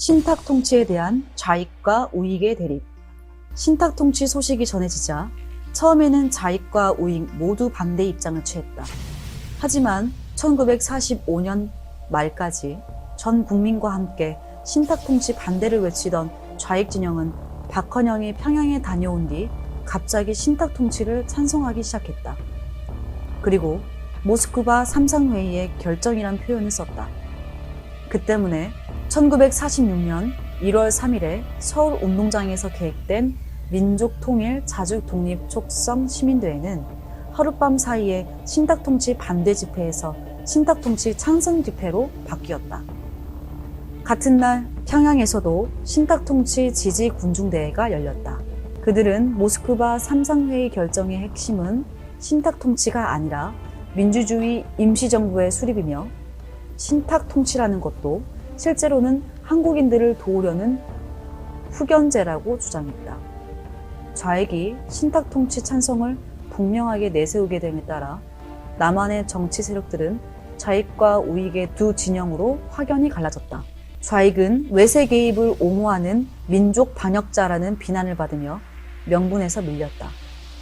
신탁 통치에 대한 좌익과 우익의 대립. 신탁 통치 소식이 전해지자 처음에는 좌익과 우익 모두 반대 입장을 취했다. 하지만 1945년 말까지 전 국민과 함께 신탁 통치 반대를 외치던 좌익 진영은 박헌영이 평양에 다녀온 뒤 갑자기 신탁 통치를 찬성하기 시작했다. 그리고 모스크바 삼상회의의 결정이란 표현을 썼다. 그 때문에 1946년 1월 3일에 서울 운동장에서 계획된 민족통일 자주독립 촉성 시민대회는 하룻밤 사이에 신탁통치 반대 집회에서 신탁통치 찬성 집회로 바뀌었다. 같은 날 평양에서도 신탁통치 지지 군중대회가 열렸다. 그들은 모스크바 삼상회의 결정의 핵심은 신탁통치가 아니라 민주주의 임시정부의 수립이며 신탁통치라는 것도 실제로는 한국인들을 도우려는 후견제라고 주장했다. 좌익이 신탁통치 찬성을 분명하게 내세우게 됨에 따라 남한의 정치 세력들은 좌익과 우익의 두 진영으로 확연히 갈라졌다. 좌익은 외세 개입을 옹호하는 민족 반역자라는 비난을 받으며 명분에서 밀렸다.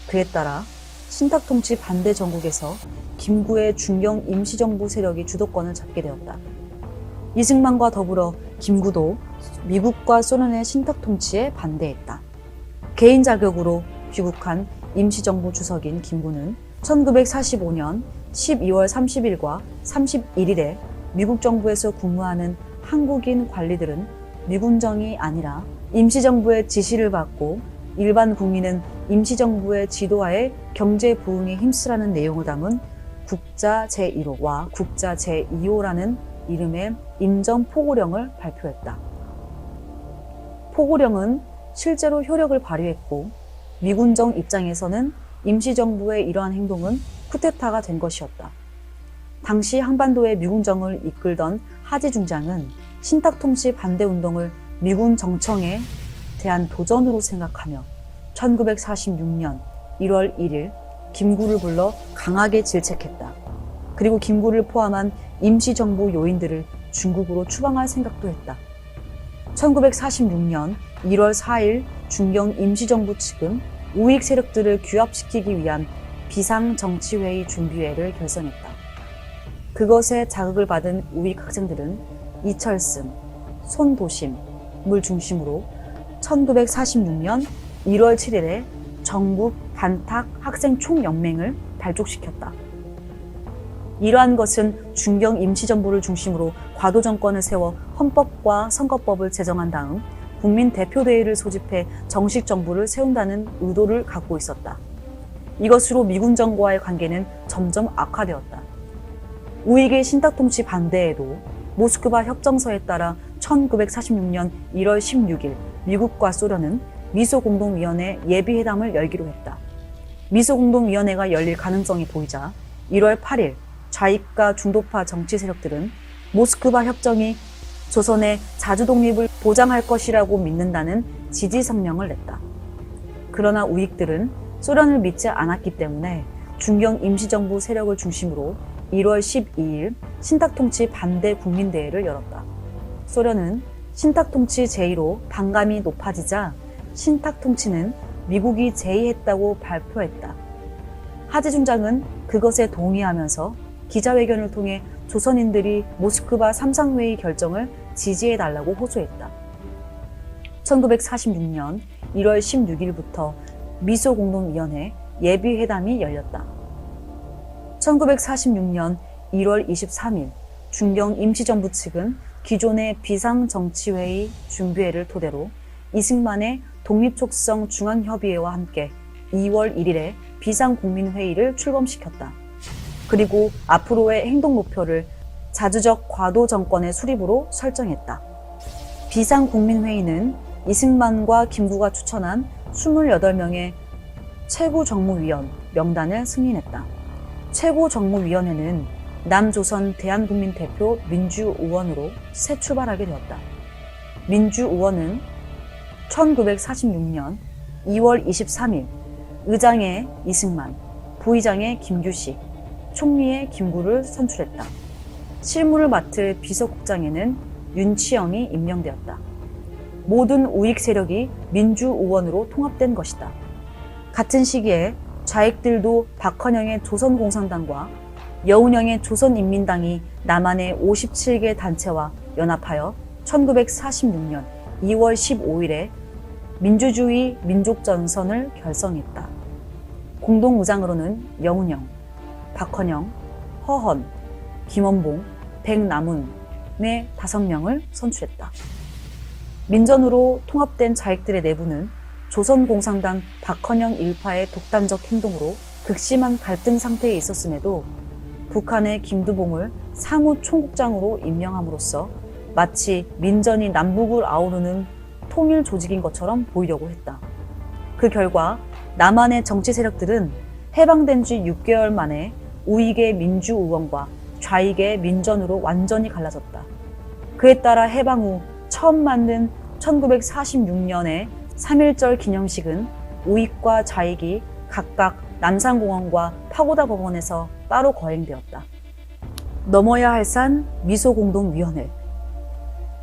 그에 따라 신탁통치 반대 전국에서 김구의 중경 임시정부 세력이 주도권을 잡게 되었다. 이승만과 더불어 김구도 미국과 소련의 신탁통치에 반대했다. 개인 자격으로 귀국한 임시정부 주석인 김구는 1945년 12월 30일과 31일에 미국 정부에서 근무하는 한국인 관리들은 미군정이 아니라 임시정부의 지시를 받고 일반 국민은 임시정부의 지도하에 경제 부흥에 힘쓰라는 내용을 담은 국자 제1호와 국자 제2호라는 이름의 임정 포고령을 발표했다. 포고령은 실제로 효력을 발휘했고 미군정 입장에서는 임시정부의 이러한 행동은 쿠데타가 된 것이었다. 당시 한반도의 미군정을 이끌던 하지 중장은 신탁통치 반대운동을 미군 정청에 대한 도전으로 생각하며 1946년 1월 1일 김구를 불러 강하게 질책했다. 그리고 김구를 포함한 임시정부 요인들을 중국으로 추방할 생각도 했다. 1946년 1월 4일 중경 임시정부 측은 우익 세력들을 규합시키기 위한 비상정치회의 준비회를 결성했다. 그것에 자극을 받은 우익 학생들은 이철승, 손도심을 중심으로 1946년 1월 7일에 전국 반탁 학생 총연맹을 발족시켰다. 이러한 것은 중경 임시정부를 중심으로 과도 정권을 세워 헌법과 선거법을 제정한 다음 국민대표대회를 소집해 정식 정부를 세운다는 의도를 갖고 있었다. 이것으로 미군정과의 관계는 점점 악화되었다. 우익의 신탁통치 반대에도 모스크바 협정서에 따라 1946년 1월 16일 미국과 소련은 미소공동위원회 예비회담을 열기로 했다. 미소공동위원회가 열릴 가능성이 보이자 1월 8일 좌익과 중도파 정치 세력들은 모스크바 협정이 조선의 자주독립을 보장할 것이라고 믿는다는 지지 성명을 냈다. 그러나 우익들은 소련을 믿지 않았기 때문에 중경 임시정부 세력을 중심으로 1월 12일 신탁통치 반대 국민대회를 열었다. 소련은 신탁통치 제1호 반감이 높아지자 신탁통치는 미국이 제의했다고 발표했다. 하지 중장은 그것에 동의하면서 기자회견을 통해 조선인들이 모스크바 삼상회의 결정을 지지해달라고 호소했다. 1946년 1월 16일부터 미소공동위원회 예비회담이 열렸다. 1946년 1월 23일 중경 임시정부 측은 기존의 비상정치회의 준비회를 토대로 이승만의 독립촉성 중앙협의회와 함께 2월 1일에 비상국민회의를 출범시켰다. 그리고 앞으로의 행동 목표를 자주적 과도 정권의 수립으로 설정했다. 비상국민회의는 이승만과 김구가 추천한 28명의 최고정무위원 명단을 승인했다. 최고정무위원회는 남조선 대한국민대표 민주의원으로 새 출발하게 되었다. 민주의원은 1946년 2월 23일 의장의 이승만, 부의장의 김규식, 총리의 김구를 선출했다. 실무를 맡을 비서국장에는 윤치영이 임명되었다. 모든 우익 세력이 민주우원으로 통합된 것이다. 같은 시기에 좌익들도 박헌영의 조선공산당과 여운형의 조선인민당이 남한의 57개 단체와 연합하여 1946년 2월 15일에 민주주의 민족전선을 결성했다. 공동의장으로는 여운형, 박헌영, 허헌, 김원봉, 백남훈의 5명을 선출했다. 민전으로 통합된 좌익들의 내부는 조선공산당 박헌영 일파의 독단적 행동으로 극심한 갈등 상태에 있었음에도 북한의 김두봉을 사무총국장으로 임명함으로써 마치 민전이 남북을 아우르는 통일 조직인 것처럼 보이려고 했다. 그 결과 남한의 정치 세력들은 해방된 지 6개월 만에 우익의 민주우원과 좌익의 민전으로 완전히 갈라졌다. 그에 따라 해방 후 처음 만든 1946년의 3.1절 기념식은 우익과 좌익이 각각 남산공원과 파고다 법원에서 따로 거행되었다. 넘어야 할 산 미소공동위원회.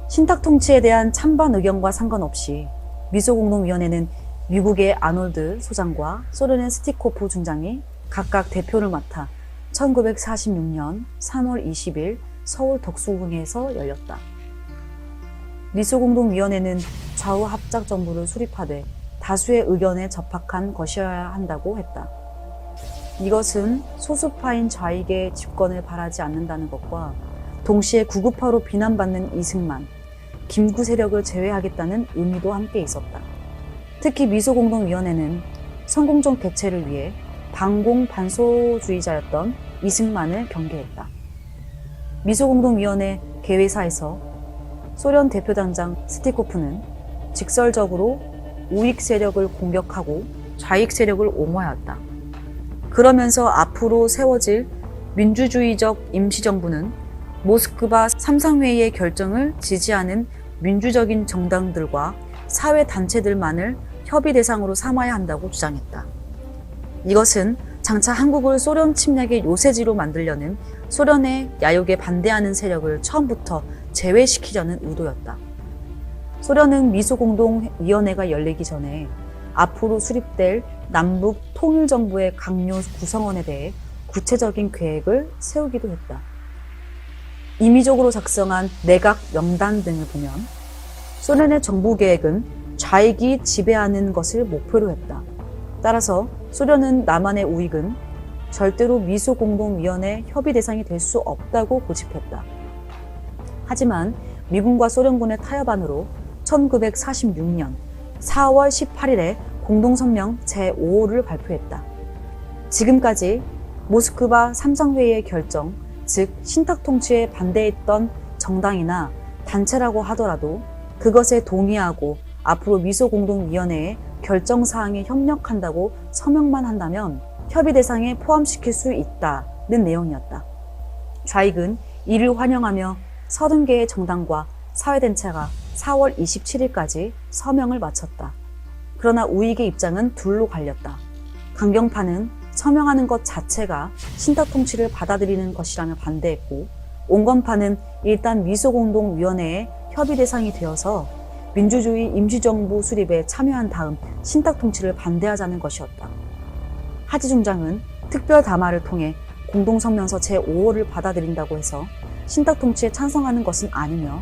신탁통치에 대한 찬반 의견과 상관없이 미소공동위원회는 미국의 아놀드 소장과 소련의 스티코프 중장이 각각 대표를 맡아 1946년 3월 20일 서울 덕수궁에서 열렸다. 미소공동위원회는 좌우 합작 정부를 수립하되 다수의 의견에 접합한 것이어야 한다고 했다. 이것은 소수파인 좌익의 집권을 바라지 않는다는 것과 동시에 구구파로 비난받는 이승만, 김구 세력을 제외하겠다는 의미도 함께 있었다. 특히 미소공동위원회는 성공적 대체를 위해 반공반소주의자였던 이승만을 경계했다. 미소공동위원회 개회사에서 소련 대표단장 스티코프는 직설적으로 우익 세력을 공격하고 좌익 세력을 옹호하였다. 그러면서 앞으로 세워질 민주주의적 임시정부는 모스크바 삼상회의의 결정을 지지하는 민주적인 정당들과 사회단체들만을 협의 대상으로 삼아야 한다고 주장했다. 이것은 장차 한국을 소련 침략의 요새지로 만들려는 소련의 야욕에 반대하는 세력을 처음부터 제외시키려는 의도였다. 소련은 미소공동위원회가 열리기 전에 앞으로 수립될 남북 통일정부의 강요 구성원에 대해 구체적인 계획을 세우기도 했다. 임의적으로 작성한 내각 명단 등을 보면 소련의 정부 계획은 좌익이 지배하는 것을 목표로 했다. 따라서 소련은 남한의 우익은 절대로 미소공동위원회 협의 대상이 될 수 없다고 고집했다. 하지만 미군과 소련군의 타협안으로 1946년 4월 18일에 공동성명 제5호를 발표했다. 지금까지 모스크바 삼상회의의 결정, 즉 신탁통치에 반대했던 정당이나 단체라고 하더라도 그것에 동의하고 앞으로 미소공동위원회의 결정사항에 협력한다고 서명만 한다면 협의 대상에 포함시킬 수 있다는 내용이었다. 좌익은 이를 환영하며 30개의 정당과 사회단체가 4월 27일까지 서명을 마쳤다. 그러나 우익의 입장은 둘로 갈렸다. 강경파는 서명하는 것 자체가 신탁통치를 받아들이는 것이라며 반대했고, 온건파는 일단 미소공동위원회의 협의 대상이 되어서 민주주의 임시정부 수립에 참여한 다음 신탁통치를 반대하자는 것이었다. 하지 중장은 특별 담화를 통해 공동성명서 제5호를 받아들인다고 해서 신탁통치에 찬성하는 것은 아니며,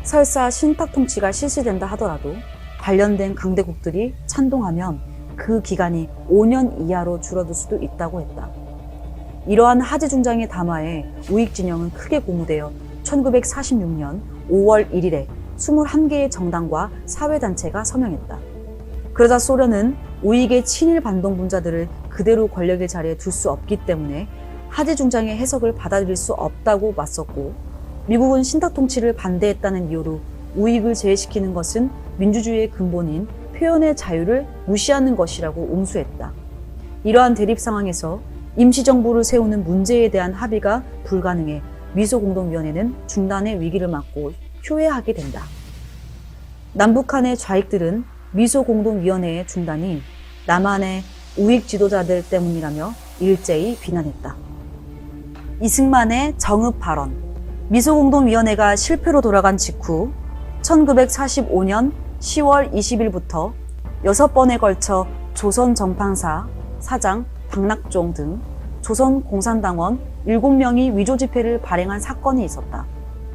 설사 신탁통치가 실시된다 하더라도 관련된 강대국들이 찬동하면 그 기간이 5년 이하로 줄어들 수도 있다고 했다. 이러한 하지 중장의 담화에 우익 진영은 크게 고무되어 1946년 5월 1일에 21개의 정당과 사회단체가 서명했다. 그러자 소련은 우익의 친일 반동분자들을 그대로 권력의 자리에 둘 수 없기 때문에 하지 중장의 해석을 받아들일 수 없다고 맞섰고, 미국은 신탁통치를 반대했다는 이유로 우익을 제외시키는 것은 민주주의의 근본인 표현의 자유를 무시하는 것이라고 옹수했다. 이러한 대립 상황에서 임시정부를 세우는 문제에 대한 합의가 불가능해 미소공동위원회는 중단의 위기를 맞고 휴회하게 된다. 남북한의 좌익들은 미소공동위원회의 중단이 남한의 우익 지도자들 때문이라며 일제히 비난했다. 이승만의 정읍 발언. 미소공동위원회가 실패로 돌아간 직후 1945년 10월 20일부터 6번에 걸쳐 조선정판사 사장 박낙종 등 조선공산당원 7명이 위조 지폐를 발행한 사건이 있었다.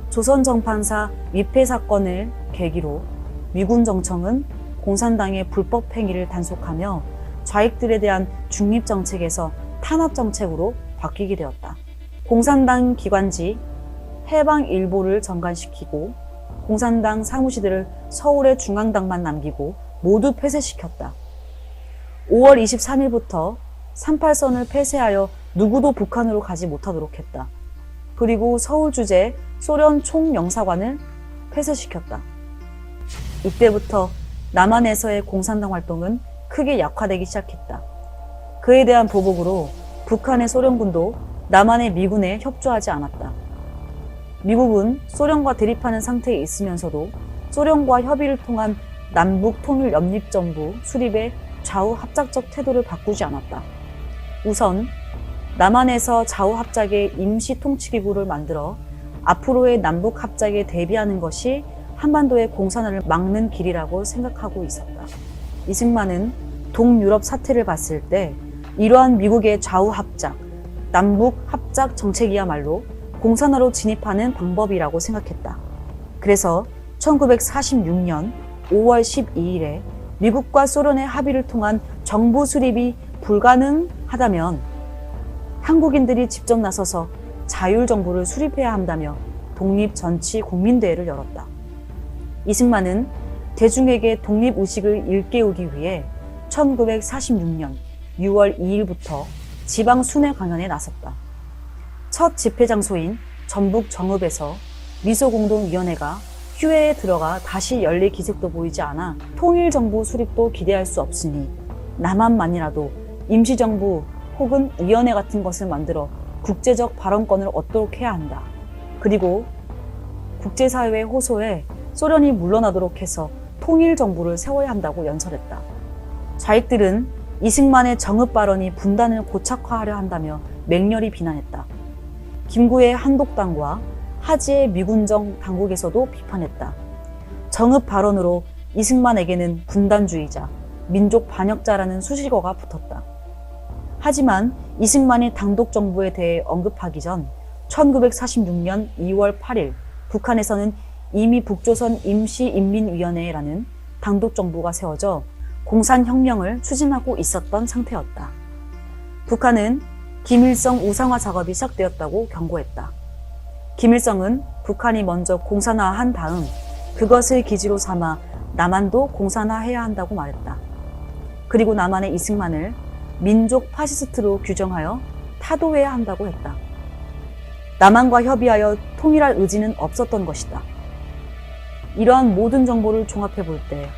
조선정판사 위패 사건을 계기로 미군 정청은 공산당의 불법 행위를 단속하며 좌익들에 대한 중립정책에서 탄압정책으로 바뀌게 되었다. 공산당 기관지 해방일보를 정관시키고 공산당 사무실들을 서울의 중앙당만 남기고 모두 폐쇄시켰다. 5월 23일부터 38선을 폐쇄하여 누구도 북한으로 가지 못하도록 했다. 그리고 서울 주재 소련 총영사관을 폐쇄시켰다. 이때부터 남한에서의 공산당 활동은 크게 약화되기 시작했다. 그에 대한 보복으로 북한의 소련군도 남한의 미군에 협조하지 않았다. 미국은 소련과 대립하는 상태에 있으면서도 소련과 협의를 통한 남북통일연립정부 수립의 좌우합작적 태도를 바꾸지 않았다. 우선 남한에서 좌우합작의 임시통치기구를 만들어 앞으로의 남북합작에 대비하는 것이 한반도의 공산화를 막는 길이라고 생각하고 있었다. 이승만은 동유럽 사태를 봤을 때 이러한 미국의 좌우합작, 남북합작 정책이야말로 공산화로 진입하는 방법이라고 생각했다. 그래서 1946년 5월 12일에 미국과 소련의 합의를 통한 정부 수립이 불가능하다면 한국인들이 직접 나서서 자율정부를 수립해야 한다며 독립전치국민대회를 열었다. 이승만은 대중에게 독립의식을 일깨우기 위해 1946년 6월 2일부터 지방 순회 강연에 나섰다. 첫 집회 장소인 전북 정읍에서 미소공동위원회가 휴회에 들어가 다시 열릴 기색도 보이지 않아 통일정부 수립도 기대할 수 없으니 남한만이라도 임시정부 혹은 위원회 같은 것을 만들어 국제적 발언권을 얻도록 해야 한다. 그리고 국제사회의 호소에 소련이 물러나도록 해서 통일정부를 세워야 한다고 연설했다. 좌익들은 이승만의 정읍 발언이 분단을 고착화하려 한다며 맹렬히 비난했다. 김구의 한독당과 하지의 미군정 당국에서도 비판했다. 정읍 발언으로 이승만에게는 분단주의자, 민족 반역자라는 수식어가 붙었다. 하지만 이승만이 당독정부에 대해 언급하기 전 1946년 2월 8일 북한에서는 이미 북조선 임시인민위원회라는 당독정부가 세워져 공산혁명을 추진하고 있었던 상태였다. 북한은 김일성 우상화 작업이 시작되었다고 경고했다. 김일성은 북한이 먼저 공산화한 다음 그것을 기지로 삼아 남한도 공산화해야 한다고 말했다. 그리고 남한의 이승만을 민족 파시스트로 규정하여 타도해야 한다고 했다. 남한과 협의하여 통일할 의지는 없었던 것이다. 이러한 모든 정보를 종합해 볼 때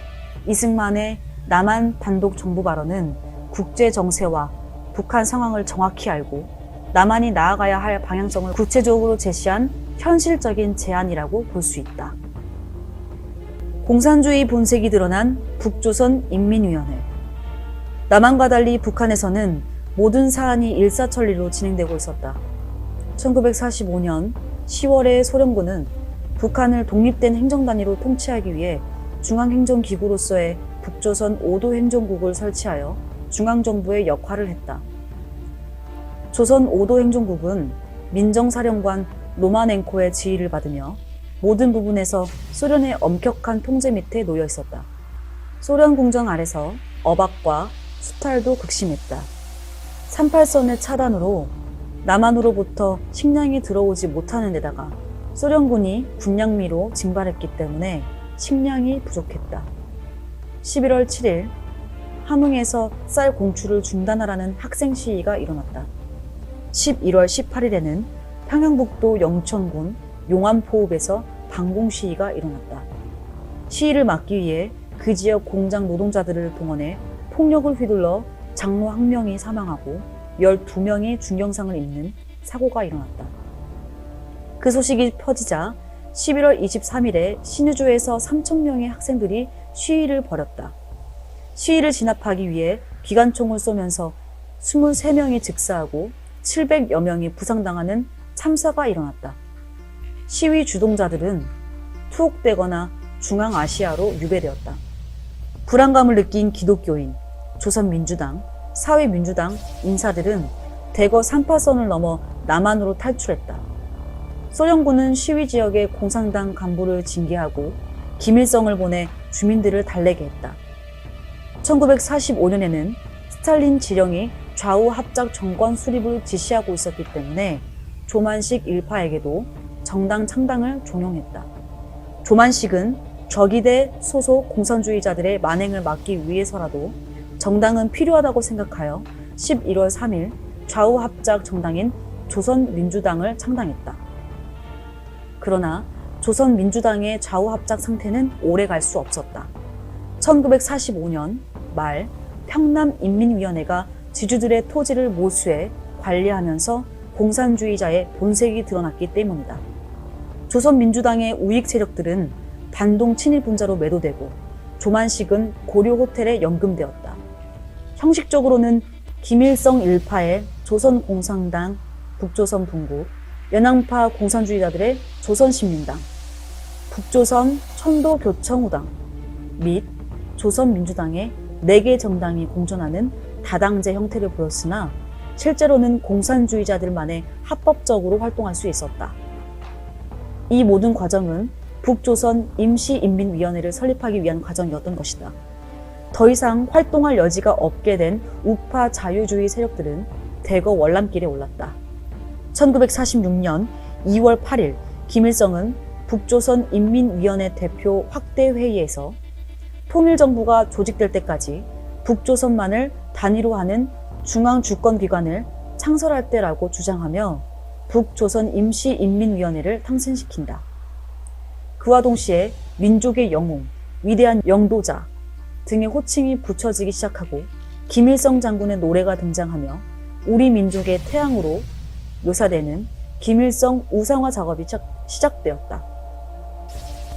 이승만의 남한 단독 정부 발언은 국제 정세와 북한 상황을 정확히 알고 남한이 나아가야 할 방향성을 구체적으로 제시한 현실적인 제안이라고 볼 수 있다. 공산주의 본색이 드러난 북조선 인민위원회. 남한과 달리 북한에서는 모든 사안이 일사천리로 진행되고 있었다. 1945년 10월에 소련군은 북한을 독립된 행정단위로 통치하기 위해 중앙행정기구로서의 북조선 5도 행정국을 설치하여 중앙정부의 역할을 했다. 조선 5도 행정국은 민정사령관 로마넨코의 지휘를 받으며 모든 부분에서 소련의 엄격한 통제 밑에 놓여 있었다. 소련 궁정 아래서 억압과 수탈도 극심했다. 38선의 차단으로 남한으로부터 식량이 들어오지 못하는 데다가 소련군이 군량미로 징발했기 때문에 식량이 부족했다. 11월 7일 함흥에서 쌀 공출을 중단하라는 학생 시위가 일어났다. 11월 18일에는 평양북도 영천군 용암포읍에서 방공 시위가 일어났다. 시위를 막기 위해 그 지역 공장 노동자들을 동원해 폭력을 휘둘러 장로 1명이 사망하고 12명이 중경상을 입는 사고가 일어났다. 그 소식이 퍼지자 11월 23일에 신의주에서 3,000명의 학생들이 시위를 벌였다. 시위를 진압하기 위해 기관총을 쏘면서 23명이 즉사하고 700여 명이 부상당하는 참사가 일어났다. 시위 주동자들은 투옥되거나 중앙아시아로 유배되었다. 불안감을 느낀 기독교인, 조선민주당, 사회민주당 인사들은 대거 3파선을 넘어 남한으로 탈출했다. 소련군은 시위 지역의 공산당 간부를 징계하고 김일성을 보내 주민들을 달래게 했다. 1945년에는 스탈린 지령이 좌우 합작 정권 수립을 지시하고 있었기 때문에 조만식 일파에게도 정당 창당을 종용했다. 조만식은 적이대 소속 공산주의자들의 만행을 막기 위해서라도 정당은 필요하다고 생각하여 11월 3일 좌우 합작 정당인 조선민주당을 창당했다. 그러나 조선민주당의 좌우 합작 상태는 오래 갈 수 없었다. 1945년 말 평남인민위원회가 지주들의 토지를 모수해 관리하면서 공산주의자의 본색이 드러났기 때문이다. 조선민주당의 우익 세력들은 반동 친일분자로 매도되고 조만식은 고려 호텔에 연금되었다. 형식적으로는 김일성 일파의 조선공산당, 북조선 분국, 연항파 공산주의자들의 조선신민당, 북조선 천도교청우당 및 조선민주당의 4개 정당이 공존하는 다당제 형태를 보였으나 실제로는 공산주의자들만의 합법적으로 활동할 수 있었다. 이 모든 과정은 북조선 임시인민위원회를 설립하기 위한 과정이었던 것이다. 더 이상 활동할 여지가 없게 된 우파 자유주의 세력들은 대거 월남길에 올랐다. 1946년 2월 8일 김일성은 북조선 인민위원회 대표 확대 회의에서 통일정부가 조직될 때까지 북조선만을 단위로 하는 중앙주권기관을 창설할 때라고 주장하며 북조선 임시인민위원회를 탄생시킨다. 그와 동시에 민족의 영웅, 위대한 영도자 등의 호칭이 붙여지기 시작하고 김일성 장군의 노래가 등장하며 우리 민족의 태양으로 묘사되는 김일성 우상화 작업이 시작되었다.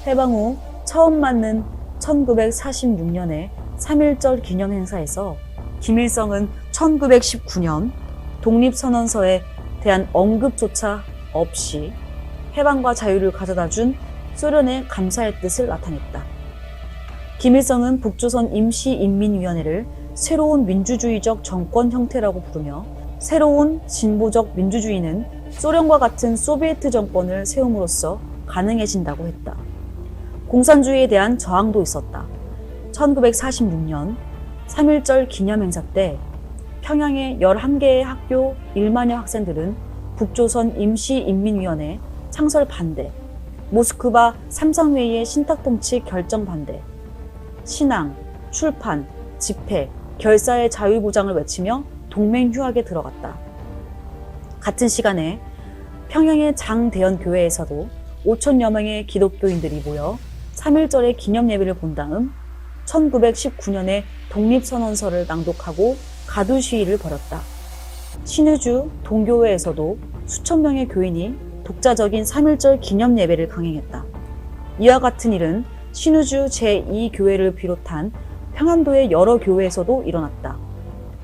해방 후 처음 맞는 1946년의 3.1절 기념행사에서 김일성은 1919년 독립선언서에 대한 언급조차 없이 해방과 자유를 가져다 준 소련의 감사의 뜻을 나타냈다. 김일성은 북조선 임시인민위원회를 새로운 민주주의적 정권 형태라고 부르며 새로운 진보적 민주주의는 소련과 같은 소비에트 정권을 세움으로써 가능해진다고 했다. 공산주의에 대한 저항도 있었다. 1946년 3.1절 기념행사 때 평양의 11개의 학교 1만여 학생들은 북조선 임시인민위원회 창설 반대, 모스크바 삼상회의의 신탁통치 결정 반대, 신앙, 출판, 집회, 결사의 자유보장을 외치며 동맹휴학에 들어갔다. 같은 시간에 평양의 장대현 교회에서도 5천여 명의 기독교인들이 모여 3.1절의 기념 예배를 본 다음 1919년에 독립선언서를 낭독하고 가두 시위를 벌였다. 신의주 동교회에서도 수천 명의 교인이 독자적인 3.1절 기념 예배를 강행했다. 이와 같은 일은 신의주 제2교회를 비롯한 평안도의 여러 교회에서도 일어났다.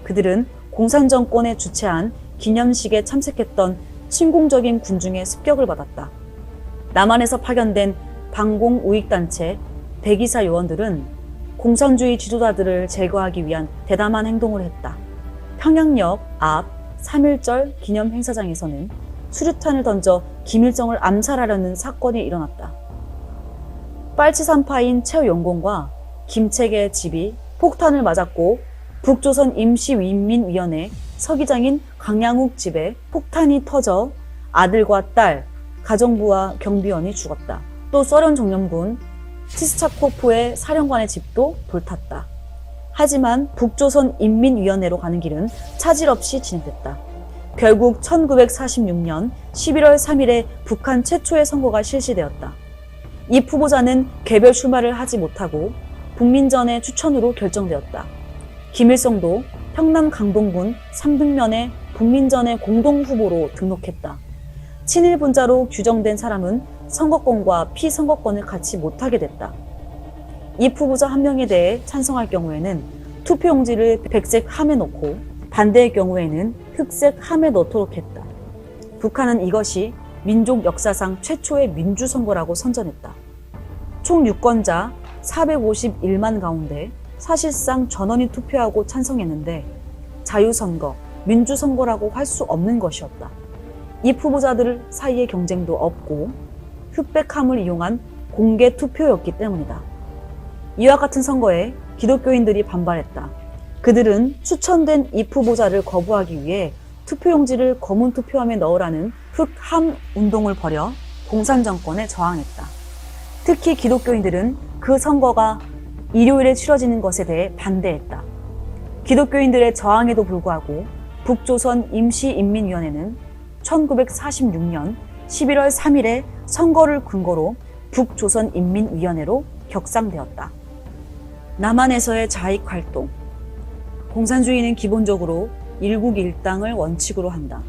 그들은 공산정권에 주최한 기념식에 참석했던 친공적인 군중의 습격을 받았다. 남한에서 파견된 반공 우익단체 백이사 요원들은 공산주의 지도자들을 제거하기 위한 대담한 행동을 했다. 평양역 앞 3.1절 기념 행사장에서는 수류탄을 던져 김일성을 암살하려는 사건이 일어났다. 빨치산파인 최용공과 김책의 집이 폭탄을 맞았고 북조선 임시인민위원회 서기장인 강양욱 집에 폭탄이 터져 아들과 딸, 가정부와 경비원이 죽었다. 또 소련 정념군 치스차코프의 사령관의 집도 불탔다. 하지만 북조선 인민위원회로 가는 길은 차질 없이 진행됐다. 결국 1946년 11월 3일에 북한 최초의 선거가 실시되었다. 이 후보자는 개별 출마를 하지 못하고 국민전의 추천으로 결정되었다. 김일성도 평남 강동군 3등면에 국민전의 공동후보로 등록했다. 친일분자로 규정된 사람은 선거권과 피선거권을 갖지 못하게 됐다. 이 후보자 한 명에 대해 찬성할 경우에는 투표용지를 백색 함에 넣고 반대의 경우에는 흑색 함에 넣도록 했다. 북한은 이것이 민족 역사상 최초의 민주선거라고 선전했다. 총 유권자 451만 가운데 사실상 전원이 투표하고 찬성했는데 자유선거, 민주선거라고 할 수 없는 것이었다. 이 후보자들 사이의 경쟁도 없고 흑백함을 이용한 공개 투표였기 때문이다. 이와 같은 선거에 기독교인들이 반발했다. 그들은 추천된 이 후보자를 거부하기 위해 투표용지를 검은 투표함에 넣으라는 흑함 운동을 벌여 공산정권에 저항했다. 특히 기독교인들은 그 선거가 일요일에 치러지는 것에 대해 반대했다. 기독교인들의 저항에도 불구하고 북조선 임시인민위원회는 1946년 11월 3일에 선거를 근거로 북조선인민위원회로 격상되었다. 남한에서의 자익활동. 공산주의는 기본적으로 일국일당을 원칙으로 한다.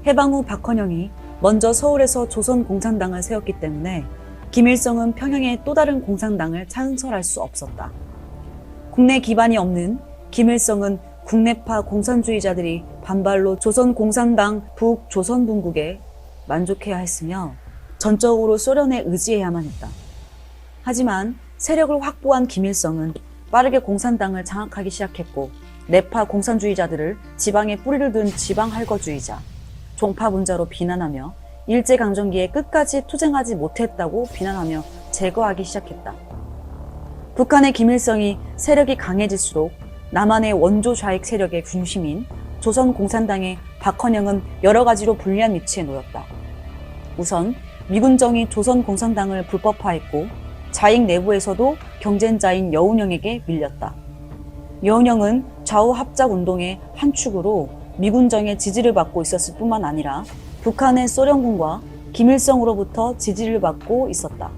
해방 후 박헌영이 먼저 서울에서 조선공산당을 세웠기 때문에 김일성은 평양에 또 다른 공산당을 창설할 수 없었다. 국내 기반이 없는 김일성은 국내파 공산주의자들이 반발로 조선공산당 북조선분국에 만족해야 했으며 전적으로 소련에 의지해야만 했다. 하지만 세력을 확보한 김일성은 빠르게 공산당을 장악하기 시작했고 내파 공산주의자들을 지방에 뿌리를 둔 지방할거주의자, 종파분자로 비난하며 일제강점기에 끝까지 투쟁하지 못했다고 비난하며 제거하기 시작했다. 북한의 김일성이 세력이 강해질수록 남한의 원조 좌익 세력의 중심인 조선공산당의 박헌영은 여러 가지로 불리한 위치에 놓였다. 우선 미군정이 조선공산당을 불법화했고 좌익 내부에서도 경쟁자인 여운형에게 밀렸다. 여운형은 좌우합작운동의 한 축으로 미군정의 지지를 받고 있었을 뿐만 아니라 북한의 소련군과 김일성으로부터 지지를 받고 있었다.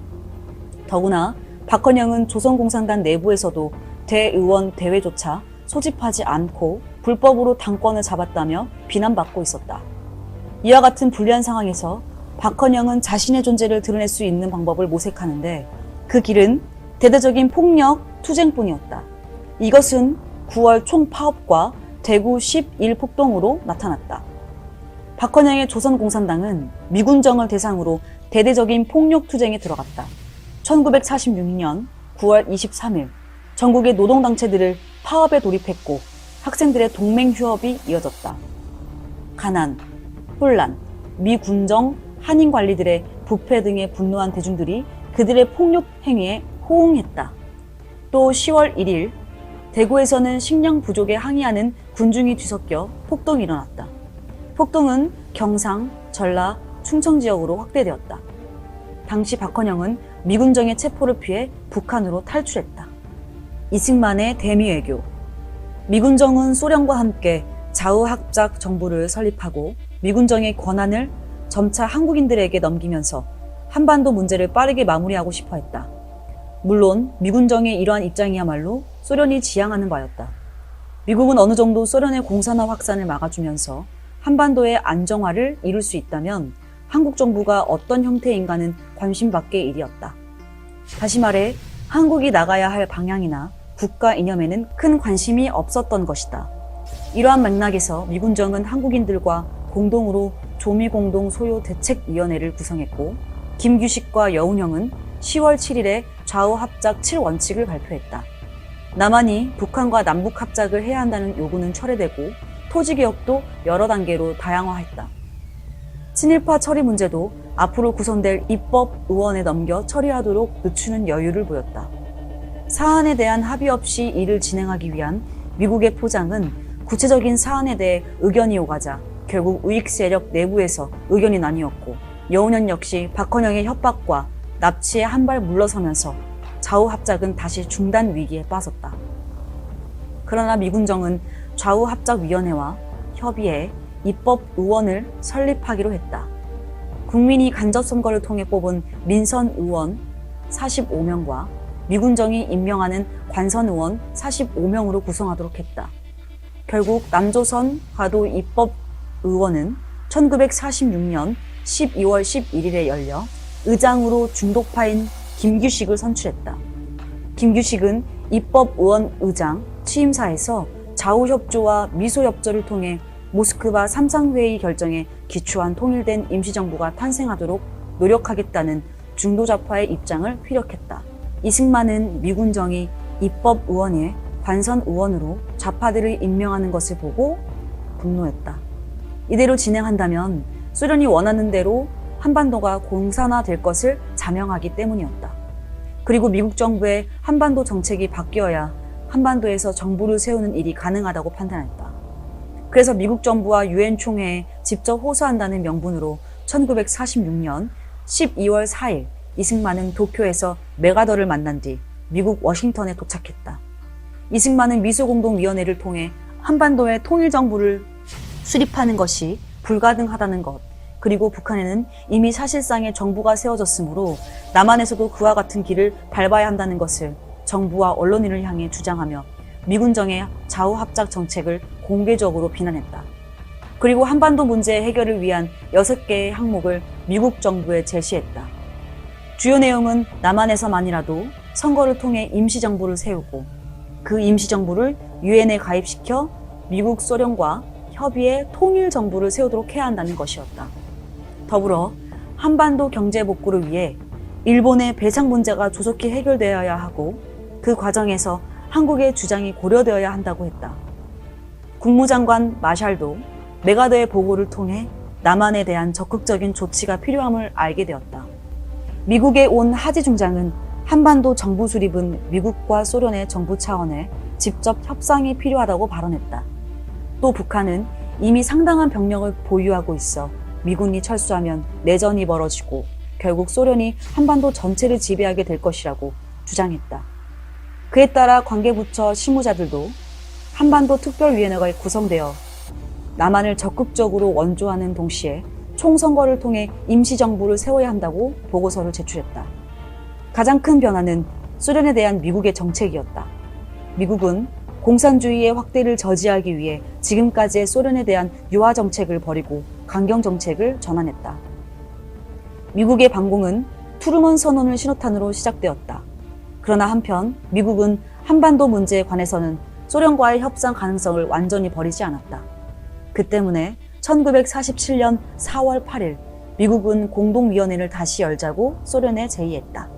더구나 박헌영은 조선공산당 내부에서도 대의원 대회조차 소집하지 않고 불법으로 당권을 잡았다며 비난받고 있었다. 이와 같은 불리한 상황에서 박헌영은 자신의 존재를 드러낼 수 있는 방법을 모색하는데 그 길은 대대적인 폭력 투쟁뿐이었다. 이것은 9월 총파업과 대구 11폭동으로 나타났다. 박헌영의 조선공산당은 미군정을 대상으로 대대적인 폭력 투쟁에 들어갔다. 1946년 9월 23일 전국의 노동단체들을 파업에 돌입했고 학생들의 동맹휴업이 이어졌다. 가난, 혼란, 미군정, 한인관리들의 부패 등에 분노한 대중들이 그들의 폭력 행위에 호응했다. 또 10월 1일 대구에서는 식량 부족에 항의하는 군중이 뒤섞여 폭동이 일어났다. 폭동은 경상, 전라, 충청 지역으로 확대되었다. 당시 박헌영은 미군정의 체포를 피해 북한으로 탈출했다. 이승만의 대미외교. 미군정은 소련과 함께 좌우합작 정부를 설립하고 미군정의 권한을 점차 한국인들에게 넘기면서 한반도 문제를 빠르게 마무리하고 싶어 했다. 물론 미군정의 이러한 입장이야말로 소련이 지향하는 바였다. 미국은 어느 정도 소련의 공산화 확산을 막아주면서 한반도의 안정화를 이룰 수 있다면 한국 정부가 어떤 형태인가는 관심 밖의 일이었다. 다시 말해 한국이 나가야 할 방향이나 국가 이념에는 큰 관심이 없었던 것이다. 이러한 맥락에서 미군정은 한국인들과 공동으로 조미공동 소요 대책위원회를 구성했고 김규식과 여운형은 10월 7일에 좌우합작 7원칙을 발표했다. 남한이 북한과 남북합작을 해야 한다는 요구는 철회되고 토지개혁도 여러 단계로 다양화했다. 친일파 처리 문제도 앞으로 구성될 입법의원에 넘겨 처리하도록 늦추는 여유를 보였다. 사안에 대한 합의 없이 일을 진행하기 위한 미국의 포장은 구체적인 사안에 대해 의견이 오가자 결국 우익세력 내부에서 의견이 나뉘었고 여운형 역시 박헌영의 협박과 납치에 한 발 물러서면서 좌우합작은 다시 중단 위기에 빠졌다. 그러나 미군정은 좌우합작위원회와 협의해 입법의원을 설립하기로 했다. 국민이 간접선거를 통해 뽑은 민선의원 45명과 미군정이 임명하는 관선의원 45명으로 구성하도록 했다. 결국 남조선 과도 입법의원은 1946년 12월 11일에 열려 의장으로 중독파인 김규식을 선출했다. 김규식은 입법의원 의장 취임사에서 좌우협조와 미소협조를 통해 모스크바 3상회의 결정에 기초한 통일된 임시정부가 탄생하도록 노력하겠다는 중도좌파의 입장을 피력했다. 이승만은 미군정이 입법의원의 관선의원으로 좌파들을 임명하는 것을 보고 분노했다. 이대로 진행한다면 소련이 원하는 대로 한반도가 공산화될 것을 자명하기 때문이었다. 그리고 미국 정부의 한반도 정책이 바뀌어야 한반도에서 정부를 세우는 일이 가능하다고 판단했다. 그래서 미국 정부와 유엔 총회에 직접 호소한다는 명분으로 1946년 12월 4일 이승만은 도쿄에서 메가더를 만난 뒤 미국 워싱턴에 도착했다. 이승만은 미소공동위원회를 통해 한반도의 통일정부를 수립하는 것이 불가능하다는 것, 그리고 북한에는 이미 사실상의 정부가 세워졌으므로 남한에서도 그와 같은 길을 밟아야 한다는 것을 정부와 언론인을 향해 주장하며 미군정의 좌우합작 정책을 공개적으로 비난했다. 그리고 한반도 문제 해결을 위한 6개의 항목을 미국 정부에 제시했다. 주요 내용은 남한에서만이라도 선거를 통해 임시정부를 세우고 그 임시정부를 유엔에 가입시켜 미국, 소련과 협의해 통일정부를 세우도록 해야 한다는 것이었다. 더불어 한반도 경제 복구를 위해 일본의 배상 문제가 조속히 해결되어야 하고 그 과정에서 한국의 주장이 고려되어야 한다고 했다. 국무장관 마샬도 메가더의 보고를 통해 남한에 대한 적극적인 조치가 필요함을 알게 되었다. 미국에 온 하지 중장은 한반도 정부 수립은 미국과 소련의 정부 차원의 직접 협상이 필요하다고 발언했다. 또 북한은 이미 상당한 병력을 보유하고 있어 미군이 철수하면 내전이 벌어지고 결국 소련이 한반도 전체를 지배하게 될 것이라고 주장했다. 그에 따라 관계부처 실무자들도 한반도 특별위원회가 구성되어 남한을 적극적으로 원조하는 동시에 총선거를 통해 임시정부를 세워야 한다고 보고서를 제출했다. 가장 큰 변화는 소련에 대한 미국의 정책이었다. 미국은 공산주의의 확대를 저지하기 위해 지금까지의 소련에 대한 유화 정책을 버리고 강경 정책을 전환했다. 미국의 반공은 트루먼 선언을 신호탄으로 시작되었다. 그러나 한편 미국은 한반도 문제에 관해서는 소련과의 협상 가능성을 완전히 버리지 않았다. 그 때문에 1947년 4월 8일 미국은 공동위원회를 다시 열자고 소련에 제의했다.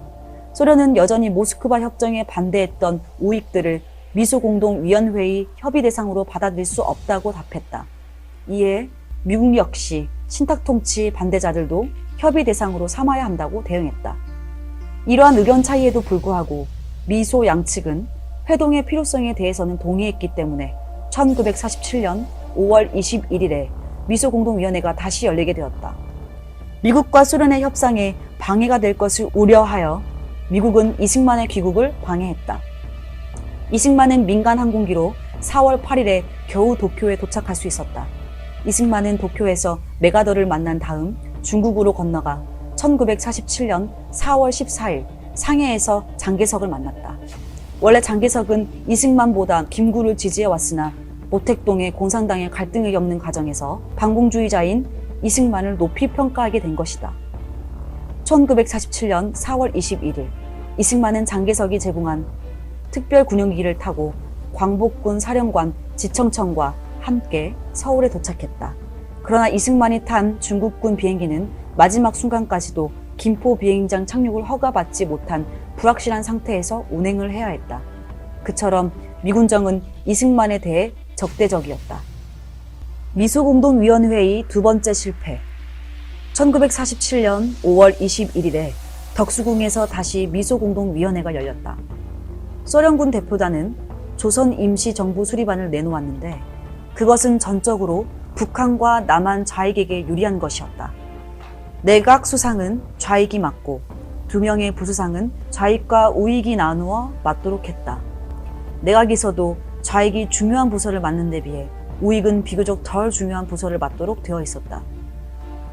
소련은 여전히 모스크바 협정에 반대했던 우익들을 미소공동위원회의 협의 대상으로 받아들일 수 없다고 답했다. 이에 미국 역시 신탁통치 반대자들도 협의 대상으로 삼아야 한다고 대응했다. 이러한 의견 차이에도 불구하고 미소 양측은 회동의 필요성에 대해서는 동의했기 때문에 1947년 5월 21일에 미소공동위원회가 다시 열리게 되었다. 미국과 소련의 협상에 방해가 될 것을 우려하여 미국은 이승만의 귀국을 방해했다. 이승만은 민간 항공기로 4월 8일에 겨우 도쿄에 도착할 수 있었다. 이승만은 도쿄에서 메가더를 만난 다음 중국으로 건너가 1947년 4월 14일 상해에서 장개석을 만났다. 원래 장개석은 이승만보다 김구를 지지해왔으나 모택동의 공산당의 갈등을 겪는 과정에서 반공주의자인 이승만을 높이 평가하게 된 것이다. 1947년 4월 21일 이승만은 장개석이 제공한 특별군용기를 타고 광복군 사령관 지청천과 함께 서울에 도착했다. 그러나 이승만이 탄 중국군 비행기는 마지막 순간까지도 김포 비행장 착륙을 허가받지 못한 불확실한 상태에서 운행을 해야 했다. 그처럼 미군정은 이승만에 대해 적대적이었다. 미소공동위원회의 두 번째 실패. 1947년 5월 21일에 덕수궁에서 다시 미소공동위원회가 열렸다. 소련군 대표단은 조선 임시정부 수립안을 내놓았는데 그것은 전적으로 북한과 남한 좌익에게 유리한 것이었다. 내각 수상은 좌익이 맡고 2명의 부수상은 좌익과 우익이 나누어 맡도록 했다. 내각에서도 좌익이 중요한 부서를 맡는 데 비해 우익은 비교적 덜 중요한 부서를 맡도록 되어 있었다.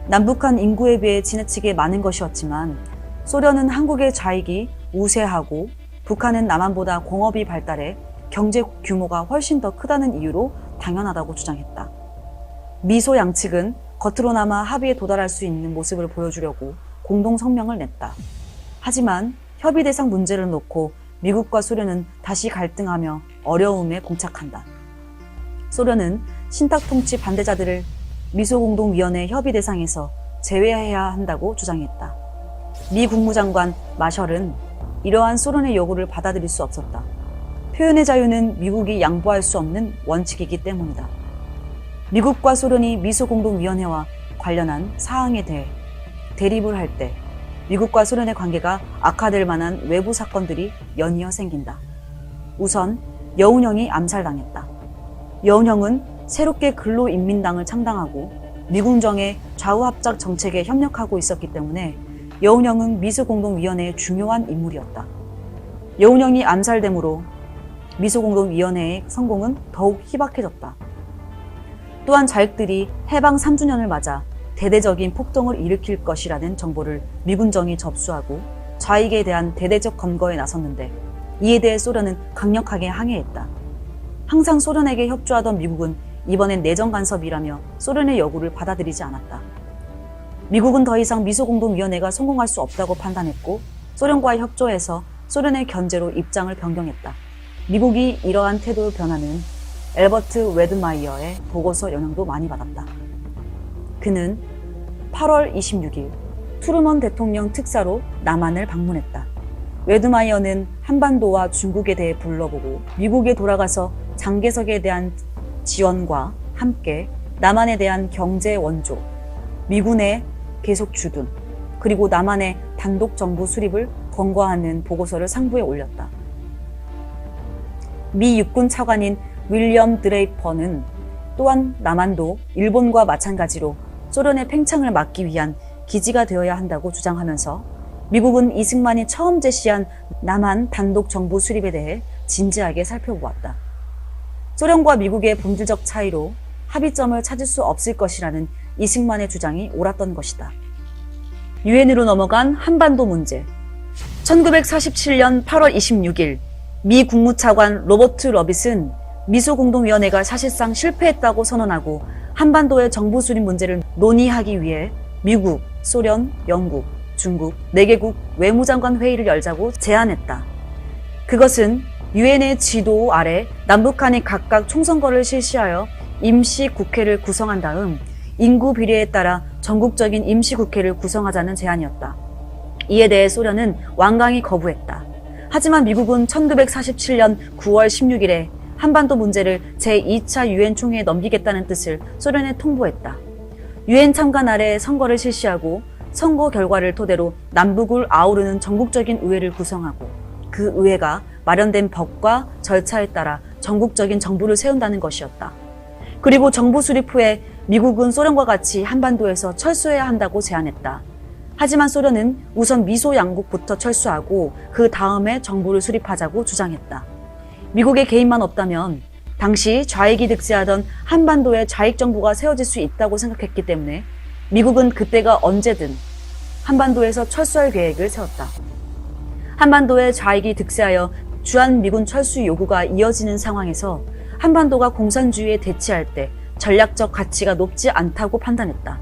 남북한 인구에 비해 지나치게 많은 것이었지만 소련은 한국의 좌익이 우세하고 북한은 남한보다 공업이 발달해 경제 규모가 훨씬 더 크다는 이유로 당연하다고 주장했다. 미소 양측은 겉으로나마 합의에 도달할 수 있는 모습을 보여주려고 공동 성명을 냈다. 하지만 협의 대상 문제를 놓고 미국과 소련은 다시 갈등하며 어려움에 봉착한다. 소련은 신탁통치 반대자들을 미소공동위원회 협의 대상에서 제외해야 한다고 주장했다. 미 국무장관 마셜은 이러한 소련의 요구를 받아들일 수 없었다. 표현의 자유는 미국이 양보할 수 없는 원칙이기 때문이다. 미국과 소련이 미소공동위원회와 관련한 사항에 대해 대립을 할 때 미국과 소련의 관계가 악화될 만한 외부 사건들이 연이어 생긴다. 우선 여운형이 암살당했다. 여운형은 새롭게 근로인민당을 창당하고 미군정의 좌우합작 정책에 협력하고 있었기 때문에 여운형은 미소공동위원회의 중요한 인물이었다. 여운형이 암살됨으로 미소공동위원회의 성공은 더욱 희박해졌다. 또한 좌익들이 해방 3주년을 맞아 대대적인 폭동을 일으킬 것이라는 정보를 미군정이 접수하고 좌익에 대한 대대적 검거에 나섰는데 이에 대해 소련은 강력하게 항의했다. 항상 소련에게 협조하던 미국은 이번엔 내정 간섭이라며 소련의 요구를 받아들이지 않았다. 미국은 더 이상 미소공동위원회가 성공할 수 없다고 판단했고 소련과 협조해서 소련의 견제로 입장을 변경했다. 미국이 이러한 태도 변화는 엘버트 웨드마이어의 보고서 영향도 많이 받았다. 그는 8월 26일 트루먼 대통령 특사로 남한을 방문했다. 웨드마이어는 한반도와 중국에 대해 불러보고 미국에 돌아가서 장개석에 대한 지원과 함께 남한에 대한 경제 원조, 미군의 계속 주둔, 그리고 남한의 단독 정부 수립을 권고하는 보고서를 상부에 올렸다. 미 육군 차관인 윌리엄 드레이퍼는 또한 남한도 일본과 마찬가지로 소련의 팽창을 막기 위한 기지가 되어야 한다고 주장하면서 미국은 이승만이 처음 제시한 남한 단독 정부 수립에 대해 진지하게 살펴보았다. 소련과 미국의 본질적 차이로 합의점을 찾을 수 없을 것이라는 이승만의 주장이 옳았던 것이다. 유엔으로 넘어간 한반도 문제. 1947년 8월 26일 미 국무차관 로버트 러빗은 미소공동위원회가 사실상 실패했다고 선언하고 한반도의 정부 수립 문제를 논의하기 위해 미국, 소련, 영국, 중국 4개국 외무장관 회의를 열자고 제안했다. 그것은 유엔의 지도 아래 남북 간이 각각 총선거를 실시하여 임시국회를 구성한 다음 인구 비례에 따라 전국적인 임시국회를 구성하자는 제안이었다. 이에 대해 소련은 완강히 거부했다. 하지만 미국은 1947년 9월 16일에 한반도 문제를 제2차 유엔 총회에 넘기겠다는 뜻을 소련에 통보했다. 유엔 참가 날에 선거를 실시하고 선거 결과를 토대로 남북을 아우르는 전국적인 의회를 구성하고 그 의회가 마련된 법과 절차에 따라 전국적인 정부를 세운다는 것이었다. 그리고 정부 수립 후에 미국은 소련과 같이 한반도에서 철수해야 한다고 제안했다. 하지만 소련은 우선 미소 양국부터 철수하고 그 다음에 정부를 수립하자고 주장했다. 미국의 개입만 없다면 당시 좌익이 득세하던 한반도에 좌익 정부가 세워질 수 있다고 생각했기 때문에 미국은 그때가 언제든 한반도에서 철수할 계획을 세웠다. 한반도에 좌익이 득세하여 주한미군 철수 요구가 이어지는 상황에서 한반도가 공산주의에 대치할 때 전략적 가치가 높지 않다고 판단했다.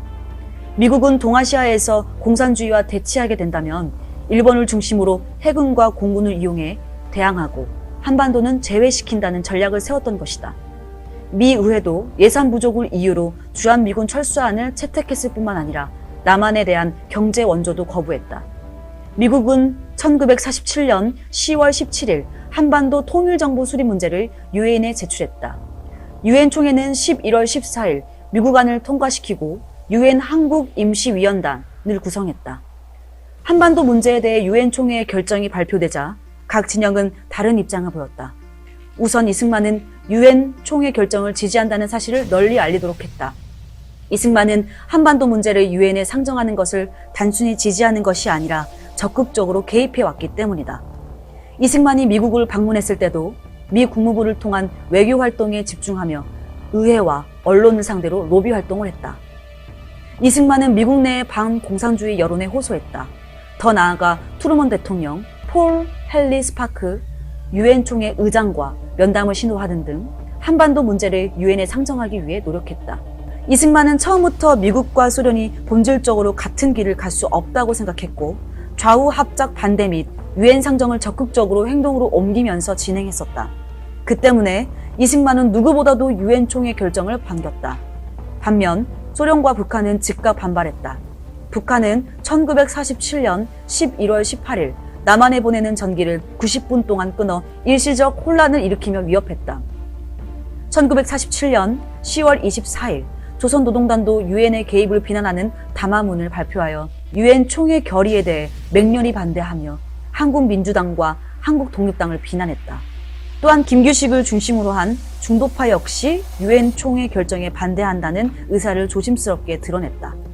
미국은 동아시아에서 공산주의와 대치하게 된다면 일본을 중심으로 해군과 공군을 이용해 대항하고 한반도는 제외시킨다는 전략을 세웠던 것이다. 미 의회도 예산 부족을 이유로 주한미군 철수안을 채택했을 뿐만 아니라 남한에 대한 경제 원조도 거부했다. 미국은 1947년 10월 17일 한반도 통일정부 수립 문제를 유엔에 제출했다. 유엔 총회는 11월 14일 미국안을 통과시키고 유엔 한국임시위원단을 구성했다. 한반도 문제에 대해 유엔 총회의 결정이 발표되자 각 진영은 다른 입장을 보였다. 우선 이승만은 유엔 총회 결정을 지지한다는 사실을 널리 알리도록 했다. 이승만은 한반도 문제를 유엔에 상정하는 것을 단순히 지지하는 것이 아니라 적극적으로 개입해왔기 때문이다. 이승만이 미국을 방문했을 때도 미 국무부를 통한 외교 활동에 집중하며 의회와 언론을 상대로 로비 활동을 했다. 이승만은 미국 내의 반공산주의 여론에 호소했다. 더 나아가 트루먼 대통령, 폴 헨리 스파크 유엔 총회 의장과 면담을 신호하는 등 한반도 문제를 유엔에 상정하기 위해 노력했다. 이승만은 처음부터 미국과 소련이 본질적으로 같은 길을 갈 수 없다고 생각했고 좌우 합작 반대 및 유엔 상정을 적극적으로 행동으로 옮기면서 진행했었다. 그 때문에 이승만은 누구보다도 유엔 총회 결정을 반겼다. 반면 소련과 북한은 즉각 반발했다. 북한은 1947년 11월 18일 남한에 보내는 전기를 90분 동안 끊어 일시적 혼란을 일으키며 위협했다. 1947년 10월 24일 조선노동단도 유엔의 개입을 비난하는 담화문을 발표하여 유엔 총회 결의에 대해 맹렬히 반대하며 한국민주당과 한국독립당을 비난했다. 또한 김규식을 중심으로 한 중도파 역시 유엔 총회 결정에 반대한다는 의사를 조심스럽게 드러냈다.